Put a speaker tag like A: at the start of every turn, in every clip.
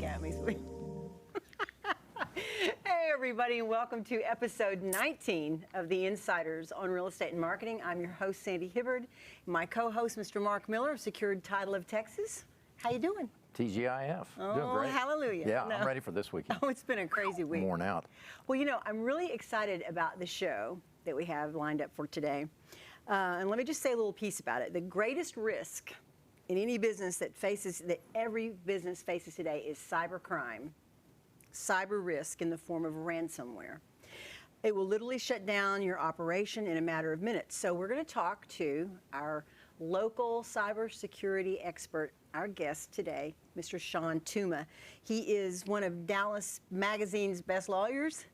A: at me, sweet. Hey, everybody, and welcome to episode 19 of The Insiders on Real Estate and Marketing. I'm your host, Sandy Hibbard. My co-host, Mr. Marc Miller of Secured Title of Texas. How you doing?
B: TGIF.
A: Oh,
B: doing great.
A: Hallelujah.
B: Yeah, I'm ready for this weekend.
A: Oh, it's been a crazy week.
B: Worn out.
A: Well, you know, I'm really excited about the show that we have lined up for today. And let me just say a little piece about it. The greatest risk in any business that every business faces today is cybercrime, cyber risk in the form of ransomware. It will literally shut down your operation in a matter of minutes. So we're going to talk to our local cybersecurity expert, our guest today, Mr. Shawn Tuma. He is one of Dallas Magazine's best lawyers.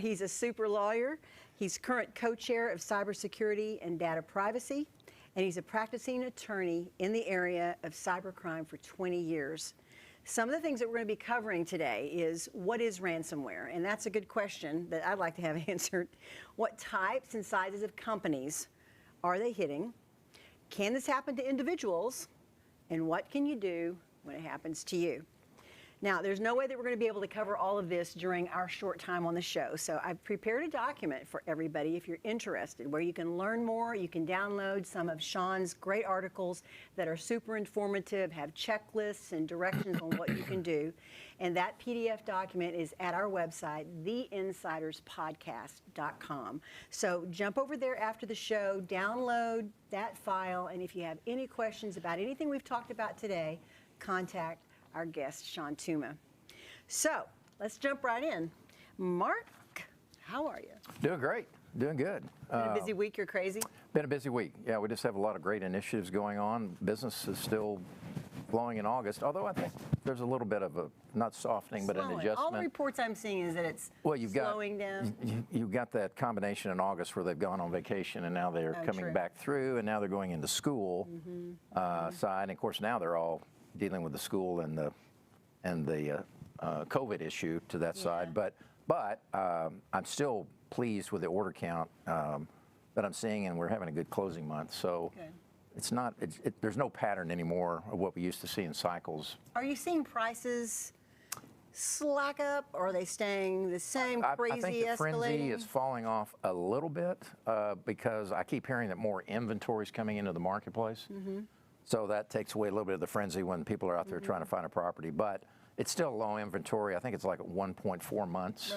A: He's a super lawyer. He's current co-chair of cybersecurity and data privacy, and he's a practicing attorney in the area of cybercrime for 20 years. Some of the things that we're going to be covering today is what is ransomware? And that's a good question that I'd like to have answered. What types and sizes of companies are they hitting? Can this happen to individuals? And what can you do when it happens to you? Now, there's no way that we're going to be able to cover all of this during our short time on the show. So I've prepared a document for everybody if you're interested, where you can learn more. You can download some of Shawn's great articles that are super informative, have checklists and directions on what you can do. And that PDF document is at our website, theinsiderspodcast.com. So jump over there after the show, download that file, and if you have any questions about anything we've talked about today, contact our guest, Shawn Tuma. So let's jump right in. Marc, how are you?
B: Doing great. Doing good.
A: Been a busy week. You're crazy?
B: Been a busy week. Yeah, we just have a lot of great initiatives going on. Business is still flowing in August, although I think there's a little bit of a, not softening, but an adjustment.
A: All the reports I'm seeing is that it's slowing down.
B: You've got that combination in August where they've gone on vacation and now they're coming back through, and now they're going into school side. And of course, now they're all dealing with the school and the COVID issue to that side, but I'm still pleased with the order count that I'm seeing, and we're having a good closing month. So it's not there's no pattern anymore of what we used to see in cycles.
A: Are you seeing prices slack up, or are they staying the same, crazy,
B: I think the frenzy is falling off a little bit because I keep hearing that more inventory is coming into the marketplace. So that takes away a little bit of the frenzy when people are out there trying to find a property. But it's still low inventory. I think it's like 1.4 months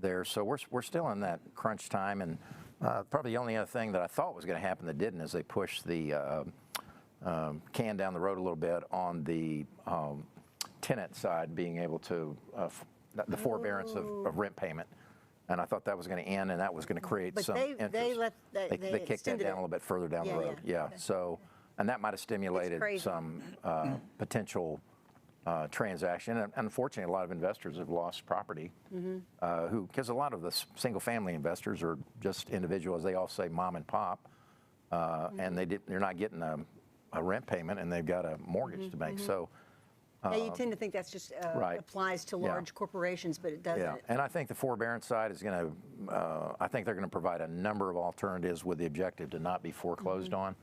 B: there. So we're still in that crunch time. And probably the only other thing that I thought was going to happen that didn't is they pushed the can down the road a little bit on the tenant side, being able to, the forbearance of rent payment. And I thought that was going to end, and that was going to create some interest. They kicked that down a little bit further down the road. So. And that might have stimulated some potential transaction. And unfortunately, a lot of investors have lost property because a lot of the single-family investors are just individuals. They all say mom and pop, and they're not getting a rent payment, and they've got a mortgage to make. So.
A: You tend to think that's just applies to large corporations, but it doesn't.
B: Yeah, and I think the forbearance side is going to. I think they're going to provide a number of alternatives with the objective to not be foreclosed on.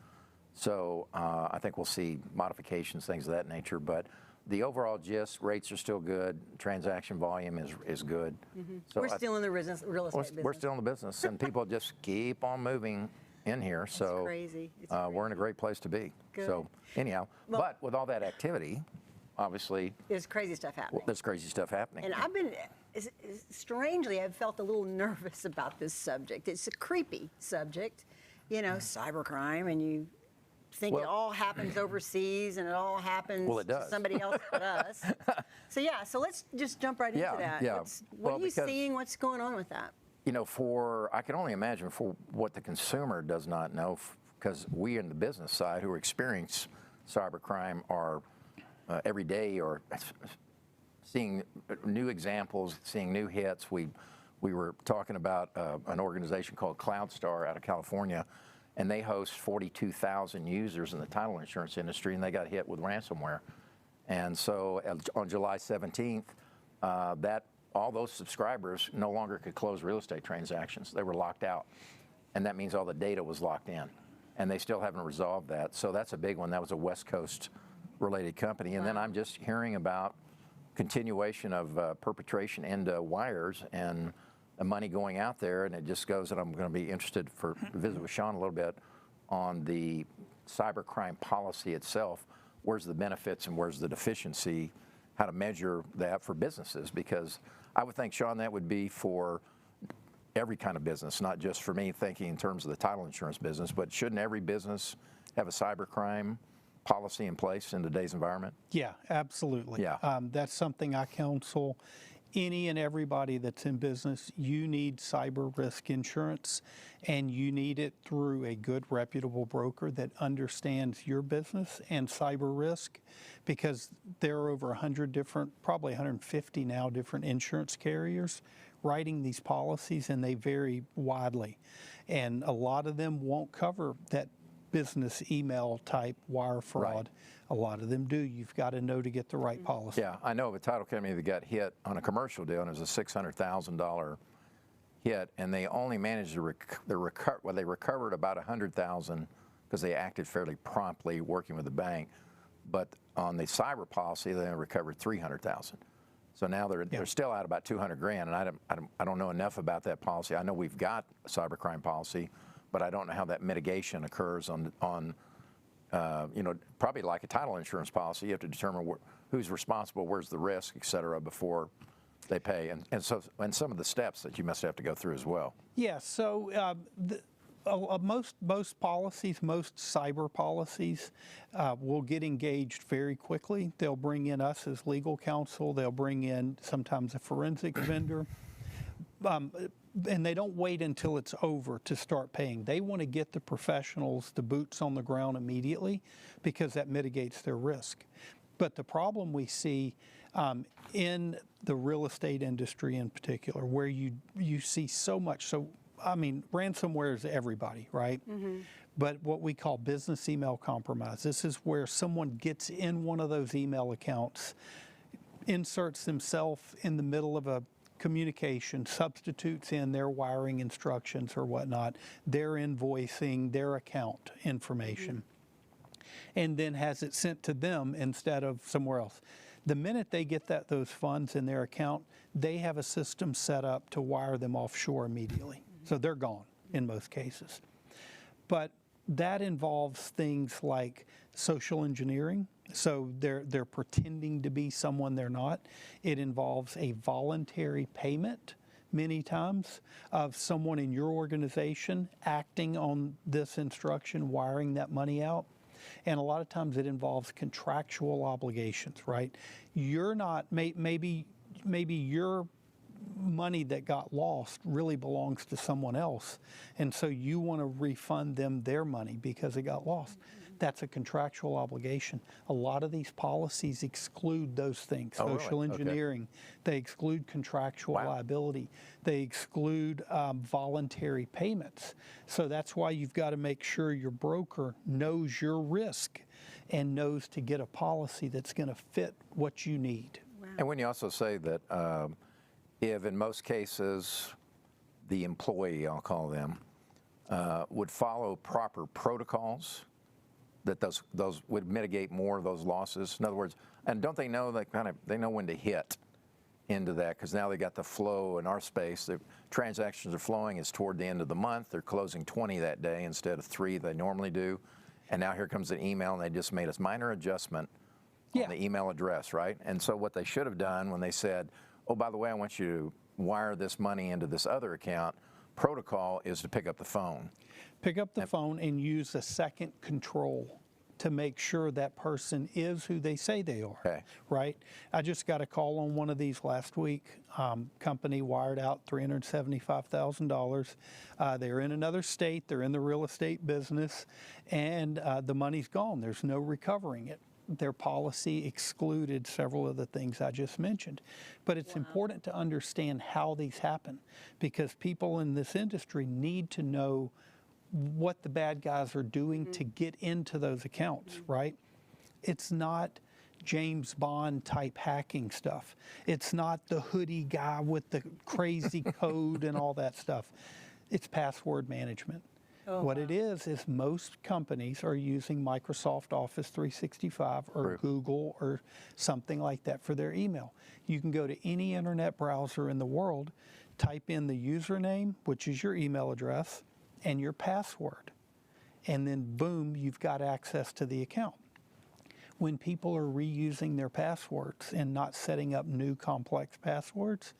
B: So I think we'll see modifications, things of that nature. But the overall gist, rates are still good. Transaction volume is good. So
A: we're still in the real estate business.
B: We're still in the business, and people just keep on moving in here. So
A: crazy.
B: We're in a great place to be.
A: Good.
B: So anyhow, but with all that activity, obviously
A: there's crazy stuff happening.
B: There's crazy stuff happening.
A: And strangely, I've felt a little nervous about this subject. It's a creepy subject, you know, cybercrime, and you think it all happens overseas and it all happens to somebody else but us. So so let's just jump right into that. What are you seeing? What's going on with that?
B: You know, I can only imagine for what the consumer does not know, because we in the business side who experience cybercrime are every day or seeing new examples, seeing new hits. We were talking about an organization called CloudStar out of California, and they host 42,000 users in the title insurance industry, and they got hit with ransomware. And so on July 17th, all those subscribers no longer could close real estate transactions. They were locked out, and that means all the data was locked in, and they still haven't resolved that. So that's a big one. That was a West Coast related company. And then I'm just hearing about continuation of perpetration into wires and the money going out there, and it just goes, and I'm going to be interested to visit with Shawn a little bit on the cybercrime policy itself. Where's the benefits and where's the deficiency, how to measure that for businesses, because I would think, Shawn, that would be for every kind of business, not just for me thinking in terms of the title insurance business, but shouldn't every business have a cybercrime policy in place in today's environment?
C: Yeah, absolutely.
B: Yeah.
C: That's something I counsel any and everybody that's in business. You need cyber risk insurance, and you need it through a good, reputable broker that understands your business and cyber risk, because there are over 100 different, probably 150 now, different insurance carriers writing these policies, and they vary widely. And a lot of them won't cover that business email type wire fraud.
B: Right.
C: A lot of them do. You've got to know to get the right policy.
B: Yeah, I know of a title company that got hit on a commercial deal, and it was a $600,000 hit, and they only managed to they recovered about $100,000 because they acted fairly promptly working with the bank. But on the cyber policy, they recovered $300,000. So now they're still out about $200,000, and I don't know enough about that policy. I know we've got a cybercrime policy, but I don't know how that mitigation occurs on you know, probably like a title insurance policy. You have to determine who's responsible, where's the risk, et cetera, before they pay, and some of the steps that you must have to go through as well.
C: Yeah. So most policies, most cyber policies, will get engaged very quickly. They'll bring in us as legal counsel. They'll bring in sometimes a forensic vendor. And they don't wait until it's over to start paying. They want to get the professionals, the boots on the ground immediately, because that mitigates their risk. But the problem we see in the real estate industry in particular, where you see so much, so I mean, ransomware is everybody, right? Mm-hmm. But what we call business email compromise, this is where someone gets in one of those email accounts, inserts themselves in the middle of a communication, substitutes in their wiring instructions or whatnot, their invoicing, their account information, and then has it sent to them instead of somewhere else. The minute they get those funds in their account, they have a system set up to wire them offshore immediately. So they're gone in most cases. But that involves things like social engineering. So they're pretending to be someone they're not. It involves a voluntary payment many times of someone in your organization acting on this instruction, wiring that money out. And a lot of times it involves contractual obligations, right? You're not, maybe your money that got lost really belongs to someone else, and so you want to refund them their money because it got lost. That's a contractual obligation. A lot of these policies exclude those things.
B: Oh,
C: social
B: really?
C: engineering, okay. They exclude contractual liability. They exclude voluntary payments. So that's why you've got to make sure your broker knows your risk and knows to get a policy that's going to fit what you need.
A: Wow.
B: And when you also say that if in most cases the employee, I'll call them, would follow proper protocols, that those would mitigate more of those losses. In other words, and don't they know they know when to hit into that, because now they got the flow in our space. The transactions are flowing. It's toward the end of the month. They're closing 20 that day instead of 3 they normally do. And now here comes an email, and they just made a minor adjustment on the email address, right? And so what they should have done when they said, oh, by the way, I want you to wire this money into this other account, protocol is to pick up the phone.
C: Pick up the phone and use a second control to make sure that person is who they say they are,
B: okay.
C: Right? I just got a call on one of these last week. Company wired out $375,000. They're in another state. They're in the real estate business, and the money's gone. There's no recovering it. Their policy excluded several of the things I just mentioned. But it's important to understand how these happen, because people in this industry need to know what the bad guys are doing to get into those accounts, right? It's not James Bond type hacking stuff. It's not the hoodie guy with the crazy code and all that stuff. It's password management. What it is most companies are using Microsoft Office 365 or
B: True.
C: Google or something like that for their email. You can go to any internet browser in the world, type in the username, which is your email address, and your password. And then boom, you've got access to the account. When people are reusing their passwords and not setting up new complex passwords,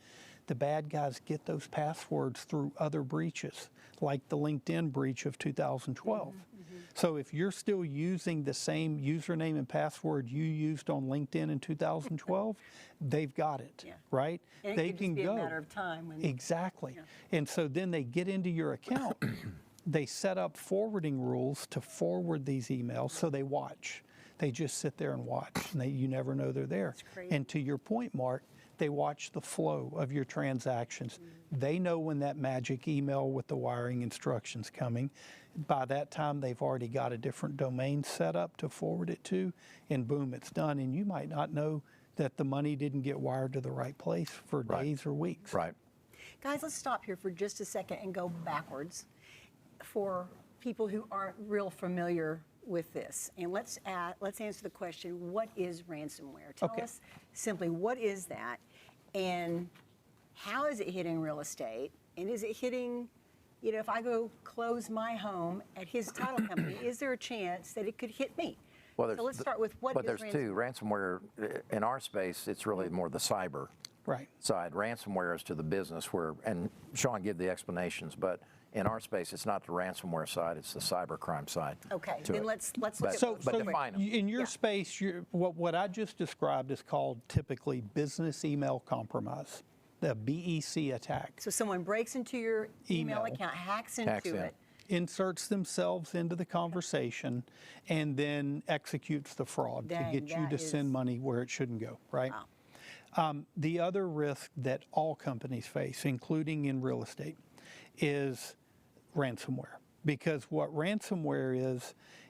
C: the bad guys get those passwords through other breaches, like the LinkedIn breach of 2012. So if you're still using the same username and password you used on LinkedIn in 2012, they've got it, right?
A: And
C: they
A: it
C: can
A: just be
C: go.
A: a matter of time. When,
C: Exactly. And so then they get into your account. They set up forwarding rules to forward these emails, so they watch. They just sit there and watch, and you never know they're there.
A: That's crazy.
C: And to your point, Mark, they watch the flow of your transactions. They know when that magic email with the wiring instructions coming. By that time, they've already got a different domain set up to forward it to, and boom, it's done. And you might not know that the money didn't get wired to the right place for days or weeks.
B: Right.
A: Guys, let's stop here for just a second and go backwards for people who aren't real familiar with this. And let's answer the question, what is ransomware? Tell us simply, what is that? And how is it hitting real estate? And is it hitting, you know, if I go close my home at his title company, is there a chance that it could hit me?
B: Well,
A: So let's start with what
B: but
A: is
B: there's two. Ransomware, in our space, it's really more the cyber side. Ransomware is to the business where, and Shawn gave the explanations, but in our space, it's not the ransomware side, it's the cybercrime side.
A: Okay,
B: to
A: then
B: it.
A: let's look at
C: So,
A: those.
B: define them.
C: in your space, what I just described is called typically business email compromise, the BEC attack.
A: So someone breaks into your email account, hacks into it.
C: Inserts themselves into the conversation, and then executes the fraud to get you to send money where it shouldn't go, right?
A: Wow.
C: The other risk that all companies face, including in real estate, is ransomware. Because what ransomware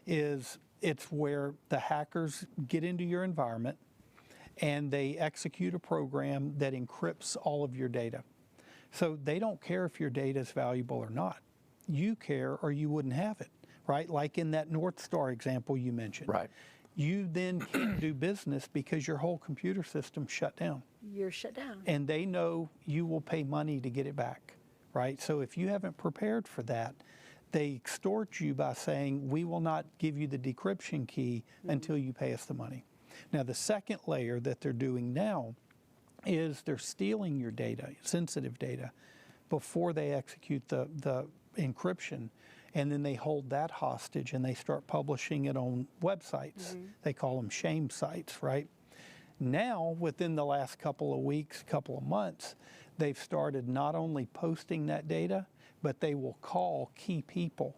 C: is it's where the hackers get into your environment and they execute a program that encrypts all of your data. So they don't care if your data is valuable or not. You care or you wouldn't have it, right? Like in that North Star example you mentioned.
B: Right.
C: You then can't do business because your whole computer system shut down.
A: You're shut down.
C: And they know you will pay money to get it back, right? So if you haven't prepared for that, they extort you by saying, we will not give you the decryption key until you pay us the money. Now, the second layer that they're doing now is they're stealing your data, sensitive data, before they execute the encryption. And then they hold that hostage and they start publishing it on websites. They call them shame sites, right? Now, within the last couple of weeks, couple of months, they've started not only posting that data, but they will call key people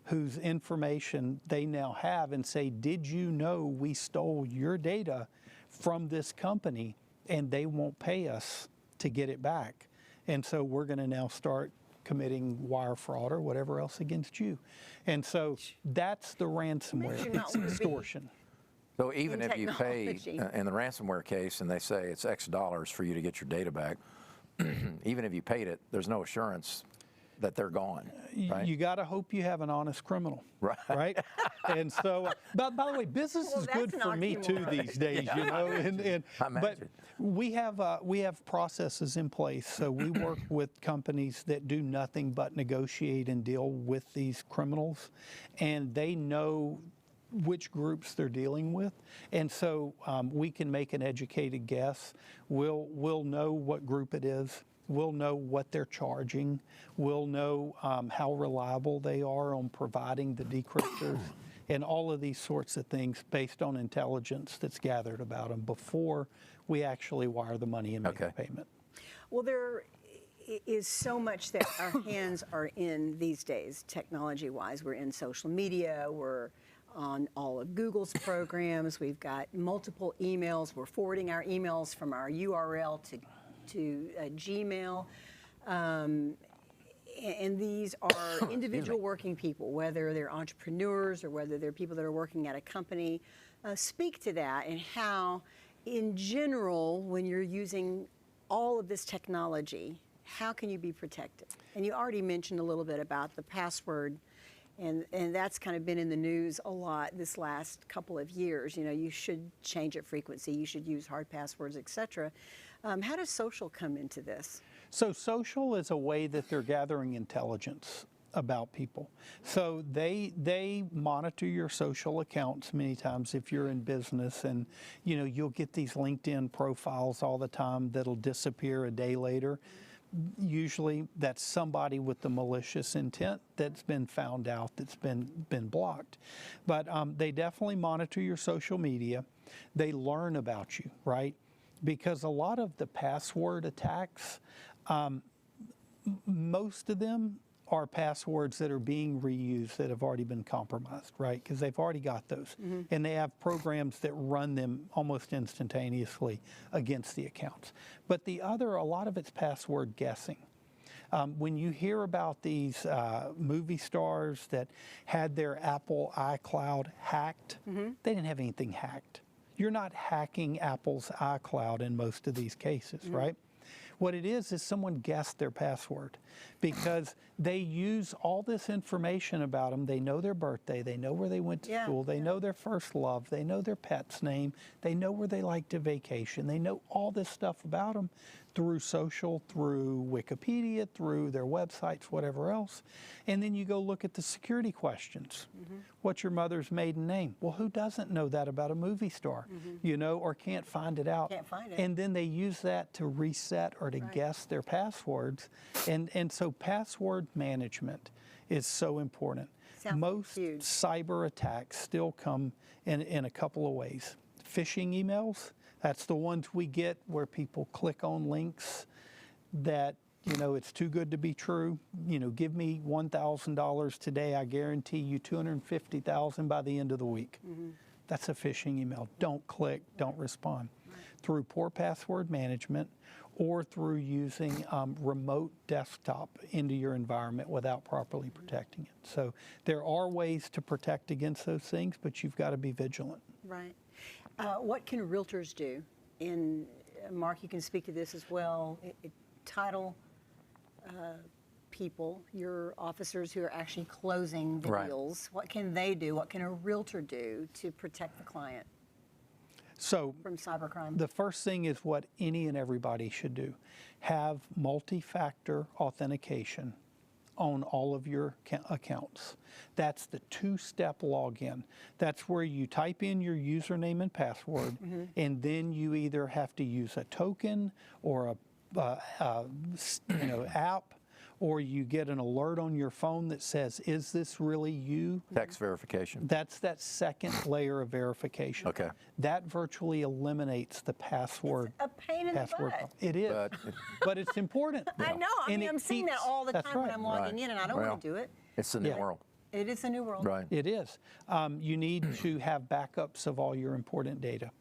C: whose information they now have and say, did you know we stole your data from this company and they won't pay us to get it back? And so we're going to now start committing wire fraud or whatever else against you. And so that's the ransomware, it's extortion.
B: So even if you pay,
A: technology.
B: in the ransomware case, and they say it's X dollars for you to get your data back, even if you paid it, there's no assurance that they're gone, right?
C: You got to hope you have an honest criminal,
B: Right.
C: right? And so, by the way, business
A: Well,
C: is
A: that's
C: good
A: an
C: for me too
A: oxymoron.
C: these days, you know. But
B: imagine.
C: we have processes in place. So we work with companies that do nothing but negotiate and deal with these criminals, and they know which groups they're dealing with, and so we can make an educated guess. We'll know what group it is. We'll know what they're charging. We'll know how reliable they are on providing the decryptors and all of these sorts of things based on intelligence that's gathered about them before we actually wire the money and make the payment.
A: Well, there is so much that our hands are in these days, technology-wise. We're in social media. We're on all of Google's programs. We've got multiple emails. We're forwarding our emails from our URL to Gmail. And these are individual working people, whether they're entrepreneurs or whether they're people that are working at a company. Speak to that and how, in general, when you're using all of this technology, how can you be protected? And you already mentioned a little bit about the password And that's kind of been in the news a lot this last couple of years. You know, you should change it frequency, you should use hard passwords, etc. How does social come into this?
C: So social is a way that they're gathering intelligence about people. So they monitor your social accounts many times if you're in business, and you know, you'll get these LinkedIn profiles all the time that'll disappear a day later. Usually that's somebody with the malicious intent that's been found out, that's been blocked. But they definitely monitor your social media. They learn about you, right? Because a lot of the password attacks, most of them are passwords that are being reused that have already been compromised, right? Because they've already got those. And they have programs that run them almost instantaneously against the accounts. But the other, a lot of it's password guessing. When you hear about these movie stars that had their Apple iCloud hacked, they didn't have anything hacked. You're not hacking Apple's iCloud in most of these cases, right? What it is someone guessed their password because they use all this information about them. They know their birthday, they know where they went to school, they know their first love, they know their pet's name, they know where they like to vacation, they know all this stuff about them through social, through Wikipedia, through their websites, whatever else. And then you go look at the security questions. What's your mother's maiden name? Well, who doesn't know that about a movie star, you know, or can't find it out?
A: Can't find it.
C: And then they use that to reset or to guess their passwords. And so password management is so important.
A: Sounds
C: Most
A: huge.
C: cyber attacks still come in a couple of ways. Phishing emails, that's the ones we get where people click on links that, you know, it's too good to be true. You know, give me $1,000 today, I guarantee you $250,000 by the end of the week. That's a phishing email. Don't click, don't respond. Through poor password management or through using remote desktop into your environment without properly protecting it. So there are ways to protect against those things, but you've got to be vigilant.
A: Right. What can realtors do? And Mark, you can speak to this as well. Title people, your officers who are actually closing the deals, what can they do? What can a realtor do to protect the client
C: So
A: from cybercrime?
C: the first thing is what any and everybody should do. Have multi-factor authentication on all of your accounts. That's the two-step login. That's where you type in your username and password, and then you either have to use a token or a app, or you get an alert on your phone that says, is this really you?
B: Text verification.
C: That's that second layer of verification.
B: Okay.
C: That virtually eliminates the password.
A: It's a pain in the butt.
C: It is, but it's important.
A: I know. I mean, I'm seeing that all the time when I'm logging in, and I don't want to do it.
B: It's the new world.
A: It is a new world.
B: Right.
C: It is. You need to have backups of all your important data.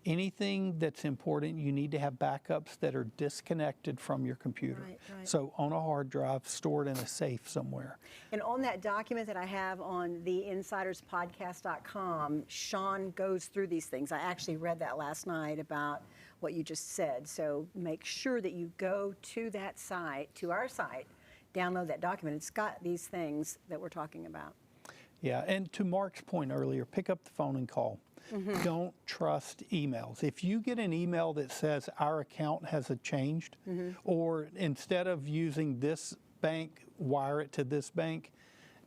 C: Anything that's important, you need to have backups that are disconnected from your computer.
A: Right.
C: So on a hard drive, stored in a safe somewhere.
A: And on that document that I have on theinsiderspodcast.com, Shawn goes through these things. I actually read that last night about what you just said. So make sure that you go to that site, to our site, download that document. It's got these things that we're talking about.
C: Yeah, and to Mark's point earlier, pick up the phone and call. Don't trust emails. If you get an email that says our account has changed, or instead of using this bank, wire it to this bank,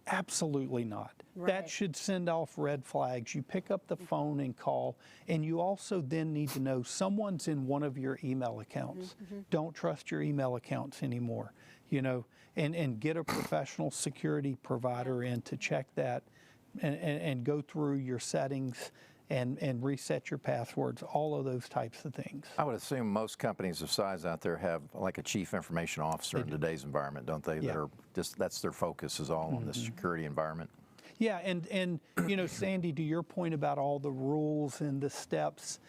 C: absolutely not. That should send off red flags. You pick up the phone and call, and you also then need to know someone's in one of your email accounts. Don't trust your email accounts anymore, you know, and get a professional security provider in to check that and go through your settings and reset your passwords, all of those types of things.
B: I would assume most companies of size out there have like a chief information officer in today's environment, don't they? That are just, that's their focus is all on the security environment.
C: Yeah, and you know, Sandy, to your point about all the rules and the steps,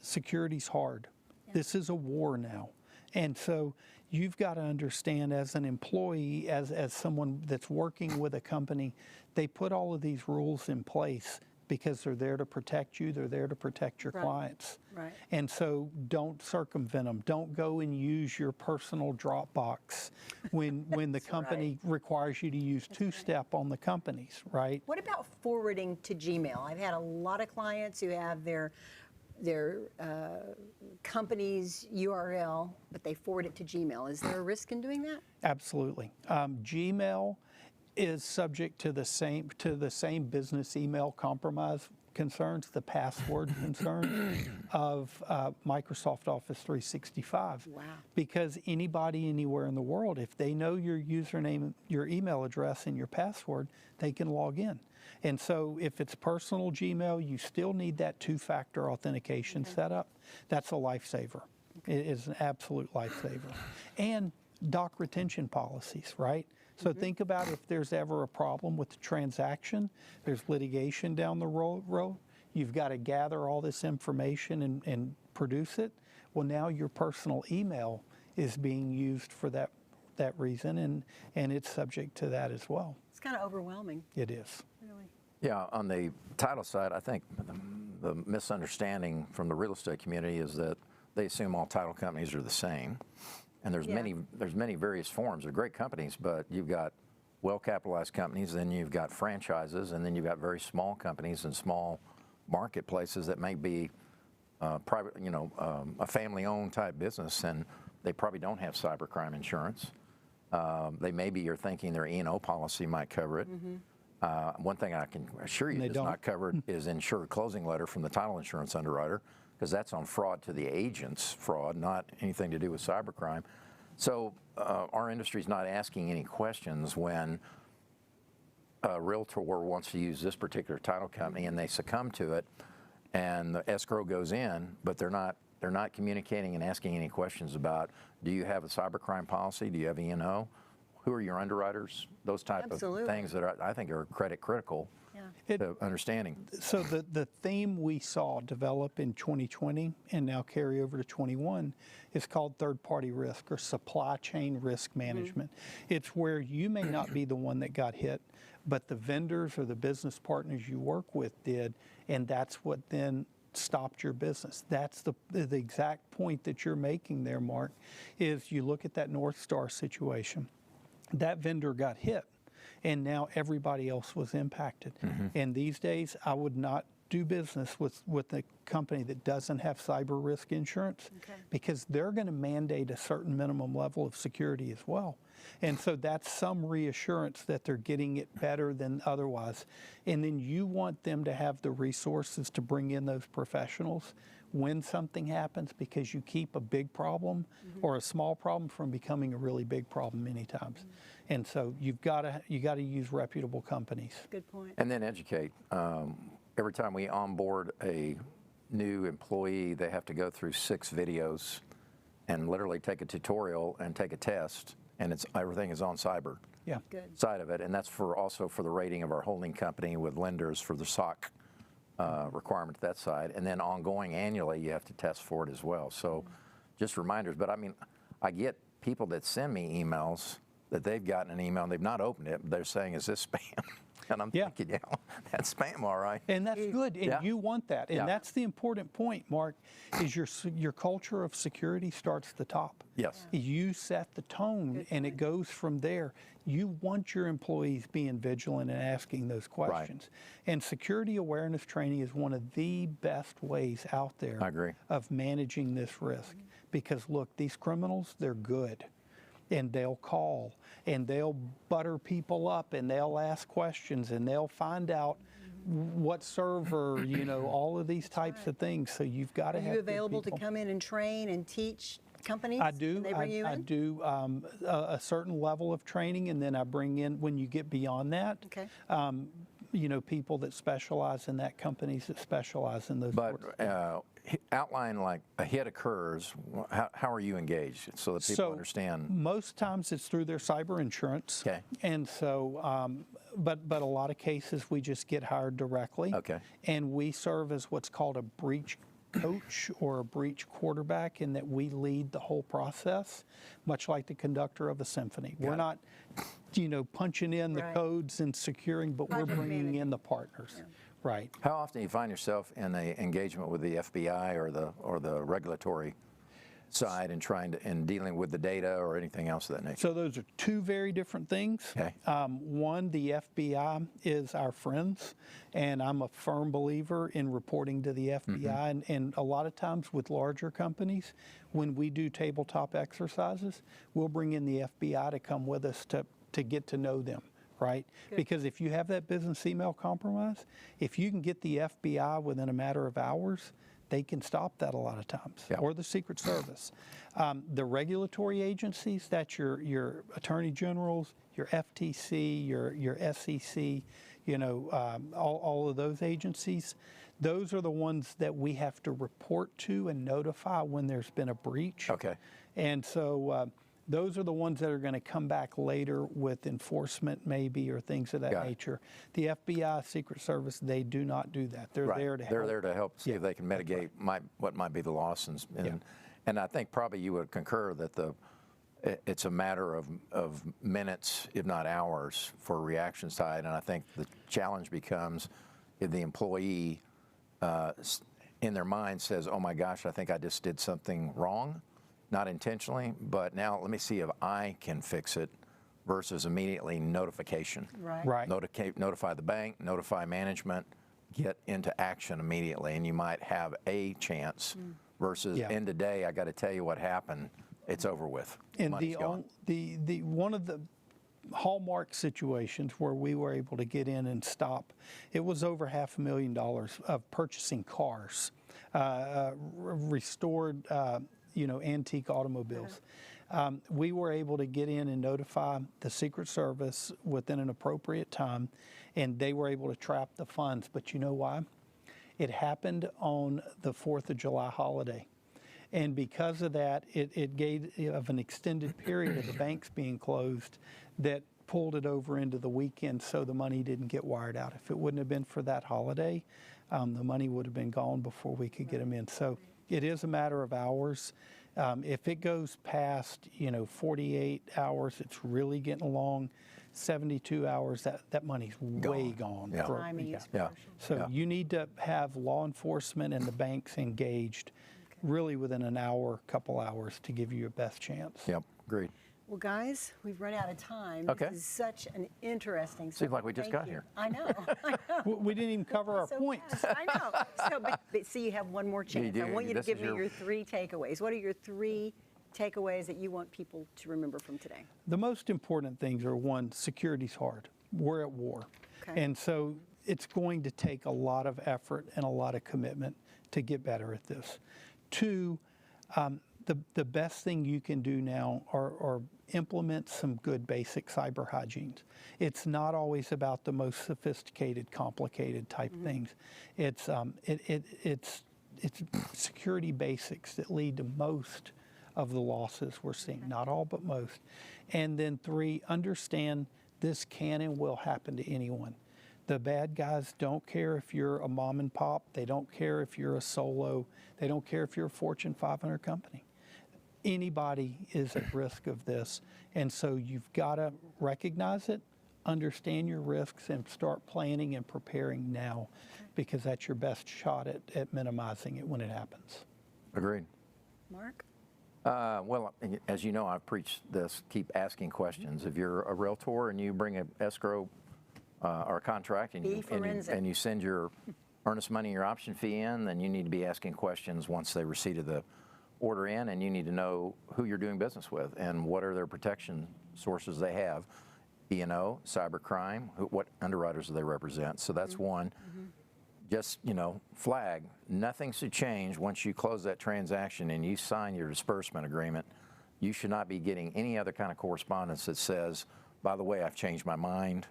C: security's hard. This is a war now. And so you've got to understand as an employee, as someone that's working with a company, they put all of these rules in place because they're there to protect you, they're there to protect your
A: Right.
C: clients.
A: Right.
C: And so don't circumvent them. Don't go and use your personal Dropbox when the company requires you to use two-step on the companies, right?
A: What about forwarding to Gmail? I've had a lot of clients who have their company's URL, but they forward it to Gmail. Is there a risk in doing that?
C: Absolutely. Gmail is subject to the same business email compromise concerns, the password concerns of Microsoft Office 365.
A: Wow.
C: Because anybody anywhere in the world, if they know your username, your email address, and your password, they can log in. And so if it's personal Gmail, you still need that two-factor authentication set up. That's a lifesaver. It is an absolute lifesaver. And doc retention policies, right? So think about if there's ever a problem with the transaction, there's litigation down the road, you've got to gather all this information and produce it. Well, now your personal email is being used for that reason, and it's subject to that as well.
A: It's kind of overwhelming,
C: It is.
A: really.
B: Yeah, on the title side, I think the misunderstanding from the real estate community is that they assume all title companies are the same. And there's many various forms. They're great companies, but you've got well-capitalized companies, then you've got franchises, and then you've got very small companies and small marketplaces that may be private, a family-owned type business, and they probably don't have cybercrime insurance. They maybe you're thinking their E&O policy might cover it. One thing I can assure you is not covered is insured closing letter from the title insurance underwriter, because that's on fraud to the agent's fraud, not anything to do with cybercrime. So our industry's not asking any questions when a realtor wants to use this particular title company and they succumb to it, and the escrow goes in, but they're not communicating and asking any questions about, do you have a cybercrime policy? Do you have E&O? Who are your underwriters? Those type of things that I think are credit critical. To understanding.
C: So the theme we saw develop in 2020 and now carry over to 21 is called third-party risk or supply chain risk management. It's where you may not be the one that got hit, but the vendors or the business partners you work with did, and that's what then stopped your business. That's the exact point that you're making there, Mark, is you look at that North Star situation. That vendor got hit, and now everybody else was impacted. And these days, I would not do business with a company that doesn't have cyber risk insurance, because they're going to mandate a certain minimum level of security as well. And so that's some reassurance that they're getting it better than otherwise. And then you want them to have the resources to bring in those professionals when something happens, because you keep a big problem or a small problem from becoming a really big problem many times. And so you got to use reputable companies.
A: Good point.
B: And then educate. Every time we onboard a new employee, they have to go through 6 videos and literally take a tutorial and take a test, and everything is on cyber side of it, and that's also for the rating of our holding company with lenders for the SOC requirement that side, and then ongoing annually you have to test for it as well. So just reminders. But I mean, I get people that send me emails that they've gotten an email and they've not opened it, but they're saying, is this spam? And I'm thinking, that's spam, all right.
C: And that's good, and you want that. And that's the important point, Mark, is your culture of security starts at the top.
B: Yes.
C: You set the tone, and it goes from there. You want your employees being vigilant and asking those questions. And security awareness training is one of the best ways out there of managing this risk. Because look, these criminals, they're good. And they'll call, and they'll butter people up, and they'll ask questions, and they'll find out what server, all of these types of things. So you've got to have. Are you
A: available to come in and train and teach companies?
C: I do.
A: Can they bring you in?
C: I do a certain level of training, and then I bring in, when you get beyond that, people that specialize in that, companies that specialize in those. But
B: outline, like a hit occurs, how are you engaged so that people understand?
C: Most times it's through their cyber insurance.
B: Okay.
C: And so, but a lot of cases we just get hired directly.
B: Okay.
C: And we serve as what's called a breach coach or a breach quarterback, in that we lead the whole process, much like the conductor of a symphony. We're not, punching in the codes and securing, but we're bringing in the partners. Right.
B: How often do you find yourself in an engagement with the FBI or the regulatory side and dealing with the data or anything else of that nature?
C: So those are two very different things.
B: Okay.
C: One, the FBI is our friends, and I'm a firm believer in reporting to the FBI. And a lot of times with larger companies, when we do tabletop exercises, we'll bring in the FBI to come with us to get to know them. Right?
A: Good.
C: Because if you have that business email compromise, if you can get the FBI within a matter of hours, they can stop that a lot of times,
B: Yeah.
C: or the Secret Service. The regulatory agencies, that's your attorney generals, your FTC, your SEC, all of those agencies. Those are the ones that we have to report to and notify when there's been a breach.
B: Okay.
C: And so those are the ones that are going to come back later with enforcement maybe or things of that
B: Got it.
C: nature. The FBI, Secret Service, they do not do that. They're
B: Right.
C: there to help.
B: They're there to help see if they can mitigate what might be the loss. And I think probably you would concur that it's a matter of minutes, if not hours, for reaction side. And I think the challenge becomes if the employee in their mind says, oh my gosh, I think I just did something wrong. Not intentionally, but now let me see if I can fix it versus immediately notification.
C: Right.
B: Notify the bank, notify management, get into action immediately, and you might have a chance versus end of day, I got to tell you what happened, it's over with.
C: And
B: Money's gone.
C: the one of the hallmark situations where we were able to get in and stop, it was over $500,000 of purchasing cars, restored antique automobiles. We were able to get in and notify the Secret Service within an appropriate time, and they were able to trap the funds. But you know why? It happened on the 4th of July holiday. And because of that, it gave of an extended period of the banks being closed that pulled it over into the weekend so the money didn't get wired out. If it wouldn't have been for that holiday, the money would have been gone before we could get them in. So it is a matter of hours. If it goes past, 48 hours, it's really getting along. 72 hours, that money's way gone.
B: Yeah.
A: Timing is
B: Yeah.
A: crucial.
C: So you need to have law enforcement and the banks engaged really within an hour, couple hours to give you your best chance.
B: Yep, agreed.
A: Well, guys, we've run out of time.
B: Okay.
A: This is such an interesting
B: Seems like we just
A: Thank
B: got
A: you.
B: here.
A: I know.
C: We didn't even cover our
A: So
C: points.
A: fast. I know. So, but see, you have one more chance.
B: do.
A: I want you to
B: This
A: give
B: is
A: me
B: your-
A: your 3 takeaways. What are your 3 takeaways that you want people to remember from today?
C: The most important things are, one, security's hard. We're at war.
A: Okay.
C: And so it's going to take a lot of effort and a lot of commitment to get better at this. 2, the best thing you can do now are implement some good basic cyber hygienes. It's not always about the most sophisticated, complicated type things. It's security basics that lead to most of the losses we're seeing, not all but most. And then 3, understand this can and will happen to anyone. The bad guys don't care if you're a mom and pop. They don't care if you're a solo. They don't care if you're a Fortune 500 company. Anybody is at risk of this. And so you've got to recognize it, understand your risks, and start planning and preparing now, because that's your best shot at minimizing it when it happens.
B: Agreed.
A: Mark?
B: Well, as you know, I've preached this, keep asking questions. If you're a realtor and you bring an escrow or a contract and
A: Be forensic.
B: you send your earnest money, your option fee in, then you need to be asking questions once they receive the order in, and you need to know who you're doing business with and what are their protection sources they have. E&O, cybercrime, what underwriters do they represent? So that's one. Just, flag, nothing should change once you close that transaction and you sign your disbursement agreement. You should not be getting any other kind of correspondence that says, by the way, I've changed my mind,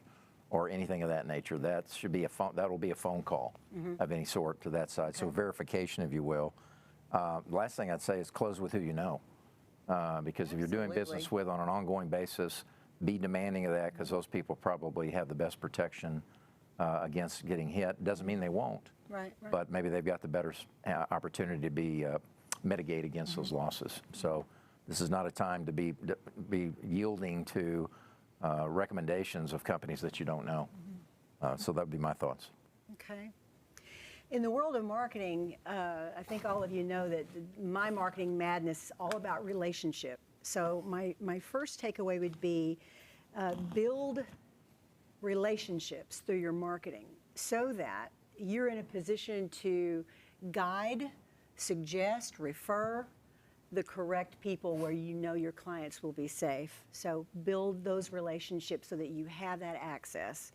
B: or anything of that nature. That should be that'll be a phone call of any sort to that side. So verification, if you will. Last thing I'd say is close with who you know, because if you're doing business with on an ongoing basis, be demanding of that, because those people probably have the best protection against getting hit. Doesn't mean they won't,
A: Right.
B: but maybe they've got the better opportunity to be mitigate against those losses. So this is not a time to be yielding to recommendations of companies that you don't know. So that would be my thoughts.
A: Okay. In the world of marketing, I think all of you know that my marketing madness is all about relationship. So my first takeaway would be build relationships through your marketing so that you're in a position to guide, suggest, refer the correct people where you know your clients will be safe. So build those relationships so that you have that access.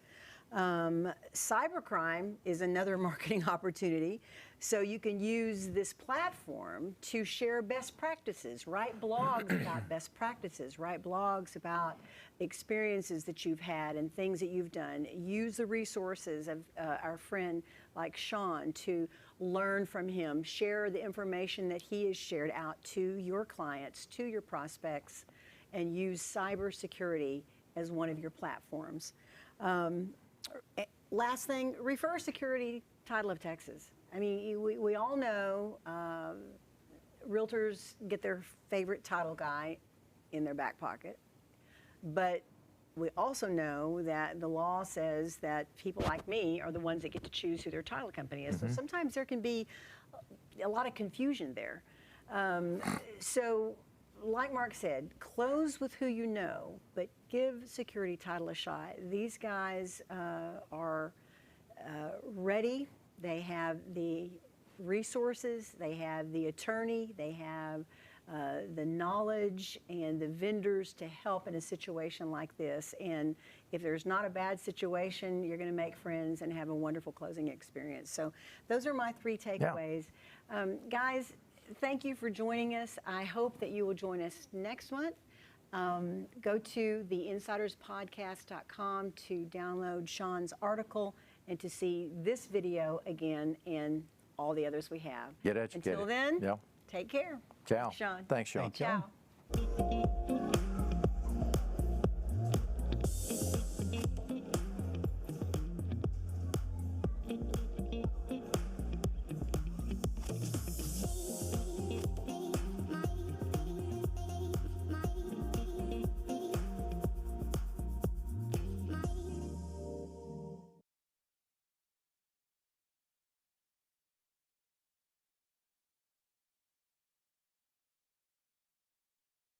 A: Cybercrime is another marketing opportunity. So you can use this platform to share best practices, write blogs about best practices, write blogs about experiences that you've had and things that you've done. Use the resources of our friend like Shawn to learn from him, share the information that he has shared out to your clients, to your prospects, and use cybersecurity as one of your platforms. Last thing, refer Security Title of Texas. I mean, we all know realtors get their favorite title guy in their back pocket, but we also know that the law says that people like me are the ones that get to choose who their title company is. So sometimes there can be a lot of confusion there. So like Marc said, close with who you know, but give Security Title a shot. These guys are ready. They have the resources, they have the attorney, they have the knowledge and the vendors to help in a situation like this. And if there's not a bad situation, you're going to make friends and have a wonderful closing experience. So those are my 3 takeaways. Yeah. Guys, thank you for joining us. I hope that you will join us next month. Go to theinsiderspodcast.com to download Shawn's article and to see this video again and all the others we have.
B: Get educated.
A: Until then, take care.
B: Ciao.
A: Shawn.
B: Thanks, Shawn.
A: Ciao.